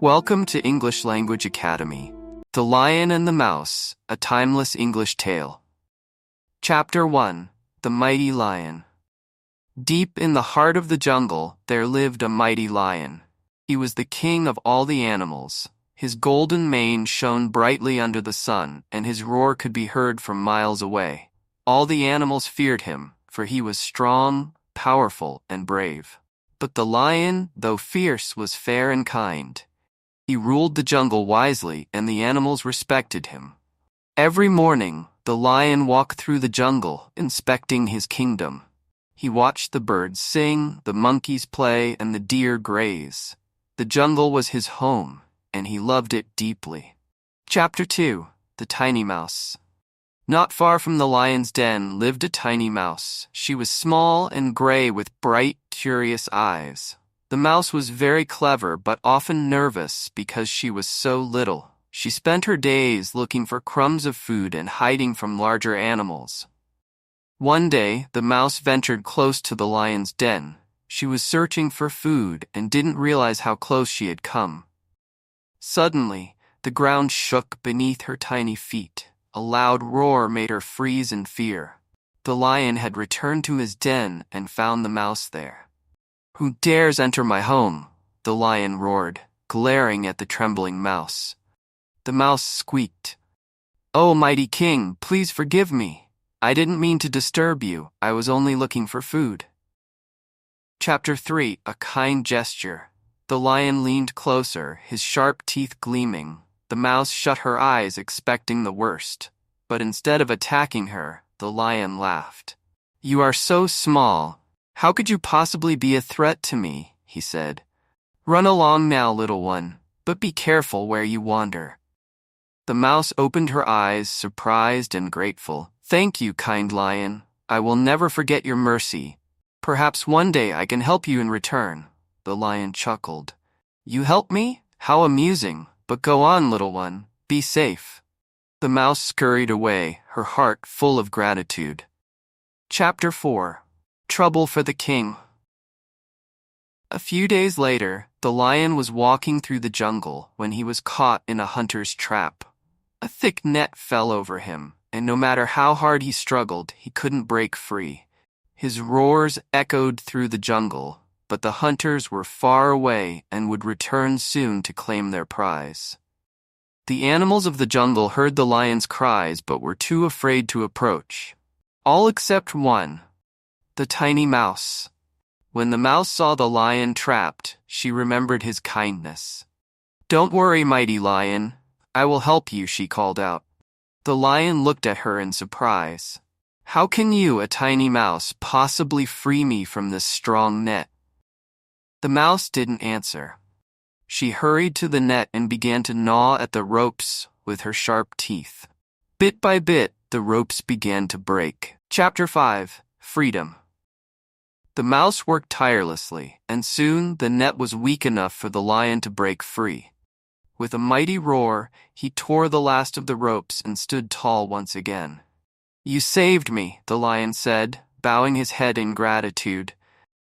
Welcome to English Language Academy. The Lion and the Mouse, a timeless English tale. Chapter 1. The Mighty Lion. Deep in the heart of the jungle, there lived a mighty lion. He was the king of all the animals. His golden mane shone brightly under the sun, and his roar could be heard from miles away. All the animals feared him, for he was strong, powerful, and brave. But the lion, though fierce, was fair and kind. He ruled the jungle wisely, and the animals respected him. Every morning, the lion walked through the jungle, inspecting his kingdom. He watched the birds sing, the monkeys play, and the deer graze. The jungle was his home, and he loved it deeply. Chapter 2. The Tiny Mouse. Not far from the lion's den lived a tiny mouse. She was small and gray with bright, curious eyes. The mouse was very clever but often nervous because she was so little. She spent her days looking for crumbs of food and hiding from larger animals. One day, the mouse ventured close to the lion's den. She was searching for food and didn't realize how close she had come. Suddenly, the ground shook beneath her tiny feet. A loud roar made her freeze in fear. The lion had returned to his den and found the mouse there. "Who dares enter my home?" the lion roared, glaring at the trembling mouse. The mouse squeaked. "Oh, mighty king, please forgive me. I didn't mean to disturb you. I was only looking for food." Chapter 3. A Kind Gesture. The lion leaned closer, his sharp teeth gleaming. The mouse shut her eyes, expecting the worst. But instead of attacking her, the lion laughed. "You are so small. How could you possibly be a threat to me?" he said. "Run along now, little one, but be careful where you wander." The mouse opened her eyes, surprised and grateful. "Thank you, kind lion. I will never forget your mercy. Perhaps one day I can help you in return." The lion chuckled. "You help me? How amusing. But go on, little one. Be safe." The mouse scurried away, her heart full of gratitude. Chapter 4. Trouble for the King. A few days later, the lion was walking through the jungle when he was caught in a hunter's trap. A thick net fell over him, and no matter how hard he struggled, he couldn't break free. His roars echoed through the jungle, but the hunters were far away and would return soon to claim their prize. The animals of the jungle heard the lion's cries but were too afraid to approach. All except one, the tiny mouse. When the mouse saw the lion trapped, she remembered his kindness. "Don't worry, mighty lion. I will help you," she called out. The lion looked at her in surprise. "How can you, a tiny mouse, possibly free me from this strong net?" The mouse didn't answer. She hurried to the net and began to gnaw at the ropes with her sharp teeth. Bit by bit, the ropes began to break. Chapter 5. Freedom. The mouse worked tirelessly, and soon the net was weak enough for the lion to break free. With a mighty roar, he tore the last of the ropes and stood tall once again. "You saved me," the lion said, bowing his head in gratitude.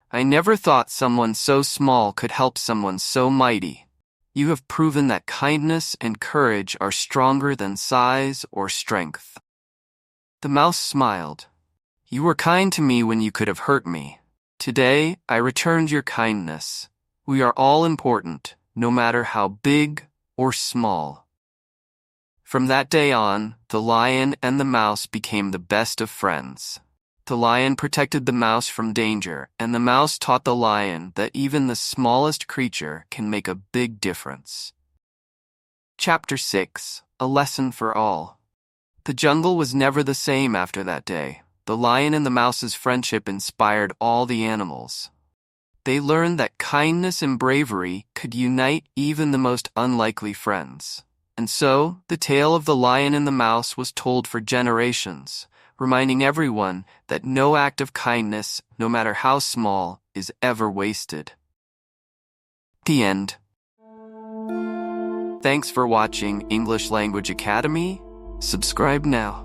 "I never thought someone so small could help someone so mighty. You have proven that kindness and courage are stronger than size or strength." The mouse smiled. "You were kind to me when you could have hurt me. Today, I returned your kindness. We are all important, no matter how big or small." From that day on, the lion and the mouse became the best of friends. The lion protected the mouse from danger, and the mouse taught the lion that even the smallest creature can make a big difference. Chapter 6. A Lesson for All. The jungle was never the same after that day. The lion and the mouse's friendship inspired all the animals. They learned that kindness and bravery could unite even the most unlikely friends. And so, the tale of the lion and the mouse was told for generations, reminding everyone that no act of kindness, no matter how small, is ever wasted. The end. Thanks for watching English Language Academy. Subscribe now.